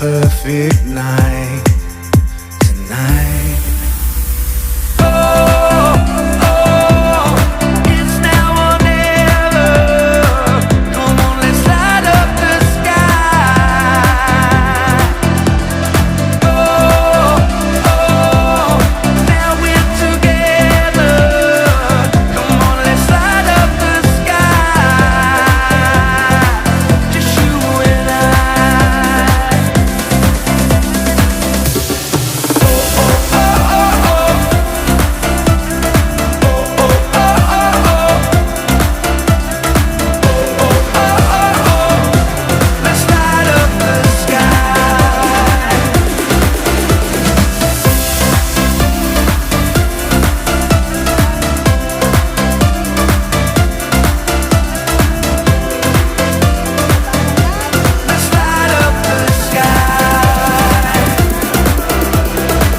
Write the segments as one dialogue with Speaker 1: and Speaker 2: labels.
Speaker 1: Perfect night tonight. It's now or never. Come on, let's light up the sky. Now we're together. Come on, let's light up the sky. Just you and I. Let's light up the sky. Let's light up the sky.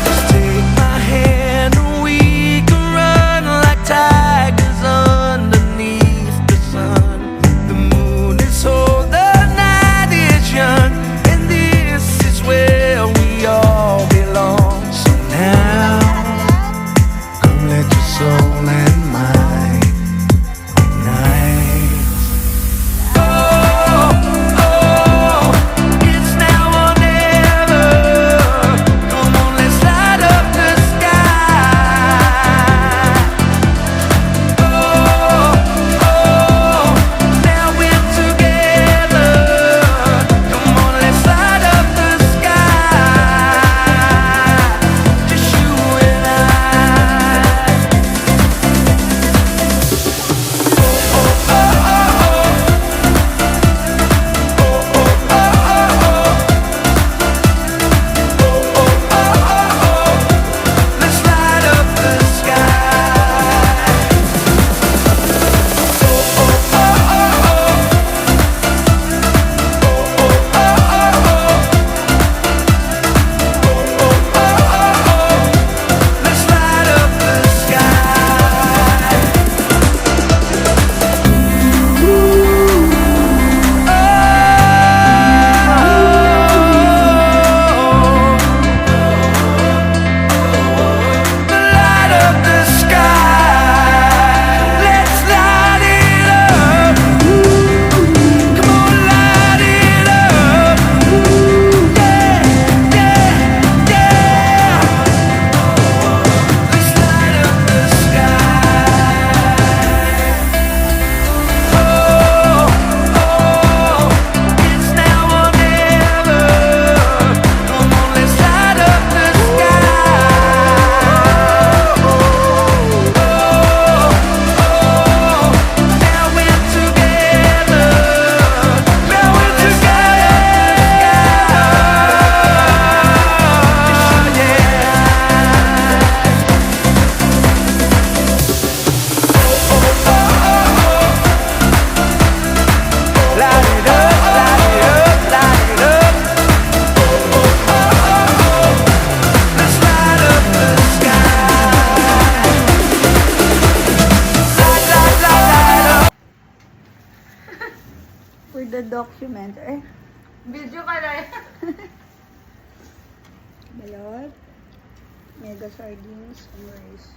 Speaker 1: Just take my hand and we can run like tigers underneath the sun. The moon is whole, the night is young, and this is where we all belong. So now, come let your soul and mind ignite. It's now or never. Come on, let's light up the sky. Now we're together. Come on, let's light up the sky. Just you and I. Let's light up the sky. Let's light up the sky. Light up the sky. Let's light it up. Come on, light it up. Yeah, yeah, yeah. Let's light up the sky. It's now or never. Come on, let's light up the Now we're together. Now we're together. Light it up, light it up, light it up. Let's light up the sky. Light, light, light, light up.
Speaker 2: For the documentary.
Speaker 3: Video ka na.
Speaker 2: Balot. Mega sardines and rice.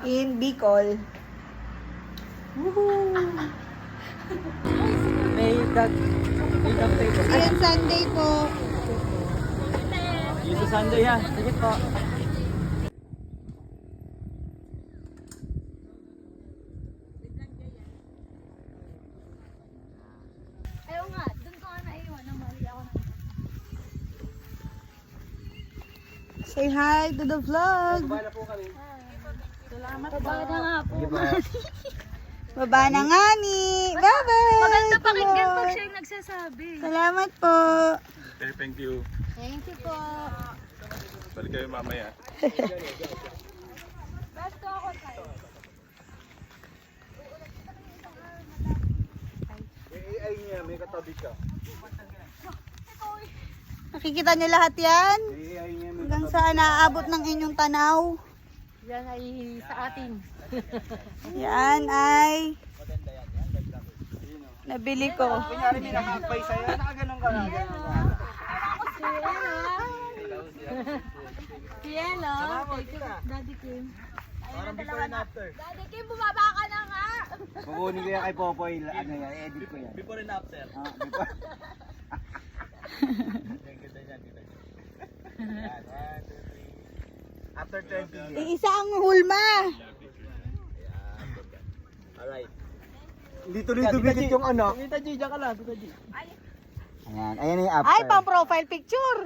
Speaker 2: In Bicol. Woohoo!
Speaker 4: May dag flavor.
Speaker 2: Ayan, Sunday po.
Speaker 4: Dito Sunday ha. Sige po.
Speaker 3: Ayaw nga, dun ko nga naiwan. Namali ako ng...
Speaker 2: Say hi to the vlog.
Speaker 4: Bala po kami.
Speaker 3: Salamat po. Maganda nga po.
Speaker 2: Baba na nga ni. Bye-bye.
Speaker 3: Maganda pakinggan pag siya yung nagsasabi.
Speaker 2: Salamat po.
Speaker 5: Okay, thank you.
Speaker 3: Thank you po.
Speaker 5: Balik kayo mamaya.
Speaker 3: Basta ako tayo.
Speaker 6: AI niya, may katabi ka.
Speaker 2: Nakikita niyo lahat yan?
Speaker 6: AI niya, may
Speaker 2: Hanggang saan naaabot ng inyong tanaw?
Speaker 3: Yan ay sa atin.
Speaker 2: Yan ay nabili ko.
Speaker 6: Kunyari may nakakapay sa'yo, nakaganon ka lang.
Speaker 3: Cielo. Thank you, Daddy Kim.
Speaker 6: Parang before and after.
Speaker 3: Daddy Kim, bumaba ka na nga.
Speaker 6: Kukunin ko yan kay Popoy, ano yan, edit ko yan.
Speaker 4: Before and after.
Speaker 6: Before. After 20 years.
Speaker 2: Isa ang hulma.
Speaker 6: Alright. Hindi tuloy-tuloy yung ano.
Speaker 4: Tita G, dyan ka lang. Tita G.
Speaker 6: Ayan, ayan yung after.
Speaker 2: Ay, pang profile picture.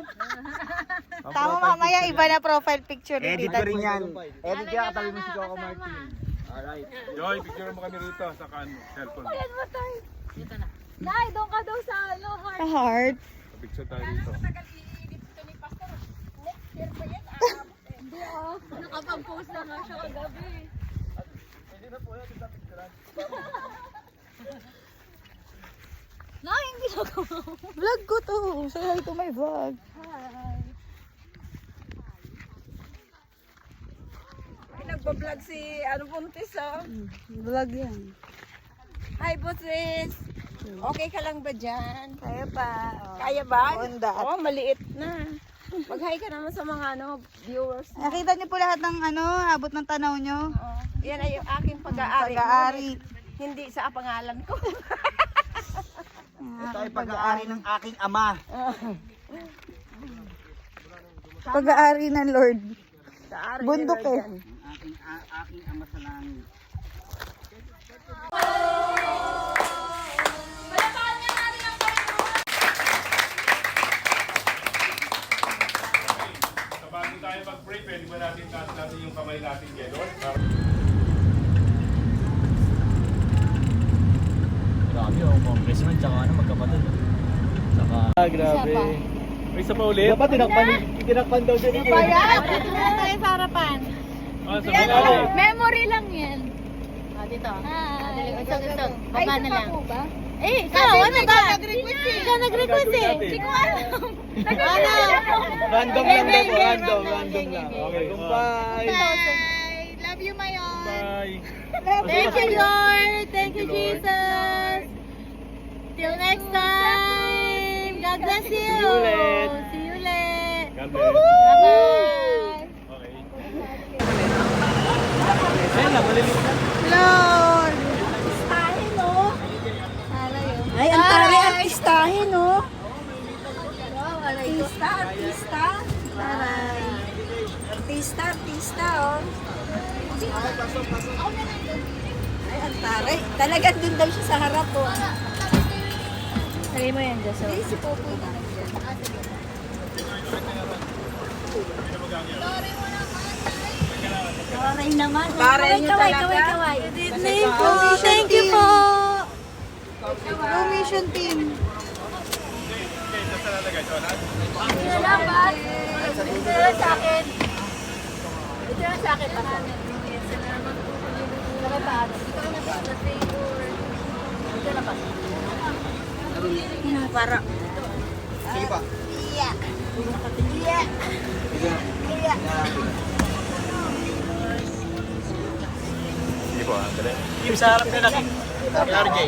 Speaker 2: Tama mamaya, iba na profile picture ni
Speaker 6: Edit
Speaker 2: Tita
Speaker 6: ko rin
Speaker 2: G.
Speaker 6: yan. Edit kaya katabi mo si Coco Martin. Alright.
Speaker 5: Joy, picture mo kami rito sa cellphone.
Speaker 3: Yan mo tayo. Dito na. Nay, doon ka daw sa heart.
Speaker 2: Sa heart.
Speaker 5: Picture tayo dito.
Speaker 3: Hindi nakapag-post na nga siya kagabi. Nay, hindi na ko.
Speaker 2: Vlog ko to. Say hi to my vlog.
Speaker 3: Hi.
Speaker 7: Nagpa-vlog si Buntis, oh.
Speaker 2: Vlog yan.
Speaker 7: Hi, Buntis. Okay ka lang ba dyan?
Speaker 2: Kaya pa.
Speaker 7: Kaya ba?
Speaker 2: Onda.
Speaker 7: Oh, maliit na. Mag-hi ka naman sa mga viewers.
Speaker 2: Nakita niyo po lahat ng abot ng tanaw niyo.
Speaker 7: Oh, yan ay yung aking pag-aari.
Speaker 2: Pag-aari.
Speaker 7: Hindi sa pangalan ko.
Speaker 6: Ito ay pag-aari ng aking ama.
Speaker 2: Pag-aari ng Lord.
Speaker 7: Sa ari
Speaker 2: Bundok
Speaker 7: nila
Speaker 2: eh.
Speaker 7: dyan.
Speaker 6: Aking ama sa langit.
Speaker 5: So, bago tayo mag-pray, pwede ba natin taas natin yung kamay natin kay Lord?
Speaker 4: Grabe, oh. Congressman, tsaka magkapatid. Tsaka... grabe. May isa pa ulit? Dapat tinakpan daw siya dito.
Speaker 3: Dito na tayo sa harapan.
Speaker 5: Ah, sa mga
Speaker 3: Memory lang yan. Dito. Ito. Baba na lang. Eh, ikaw, ano ba? Ikaw nag-request eh. Hindi ko alam.
Speaker 4: Random lang daw po, random lang. Okay, bye.
Speaker 2: Bye. Love you, Mayon.
Speaker 5: Bye.
Speaker 3: Thank you, Lord. Thank you, Jesus. Till next time. God bless you.
Speaker 4: See you ulit.
Speaker 3: See you ulit.
Speaker 5: God bless.
Speaker 3: Bye-bye.
Speaker 5: Okay.
Speaker 4: Ayun na, maliliit na.
Speaker 2: Lord. Ay, ang tari artistahin, no?
Speaker 7: Artista.
Speaker 2: Taray.
Speaker 7: Artista, oh.
Speaker 2: Ay, ang taray. Talagang dun daw siya sa harap, oh.
Speaker 3: Lagay mo yan, Jess.
Speaker 2: Ay, si Popoy na.
Speaker 3: Taray naman.
Speaker 7: Taray niyo talaga.
Speaker 3: Kaway.
Speaker 2: Thank you. Thank you po. Go Mission Team.
Speaker 5: Okay, ito sa lalagay. Ito na.
Speaker 3: Ito na lang ba? Ito na lang sa akin. Ito na lang sa akin. Bakit pa? Ito na pa. Ito na pa.
Speaker 2: Para.
Speaker 6: Sige pa.
Speaker 2: Iya. Iya. Iya.
Speaker 5: Sige po, dali.
Speaker 4: Yung sa harap na laki. RJ.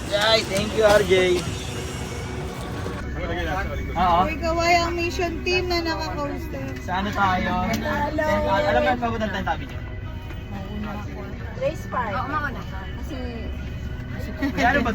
Speaker 4: Yay, thank you RJ.
Speaker 5: Ang lagay natin sa likod.
Speaker 4: Oo.
Speaker 2: Uy, kaway ang Mission Team na naka-coaster.
Speaker 4: Sa ano tayo? Alam mo yung pabutan tayong tabi niyo?
Speaker 7: Race park.
Speaker 3: Oo, mauna.
Speaker 7: Kasi
Speaker 4: Kaya ano ba?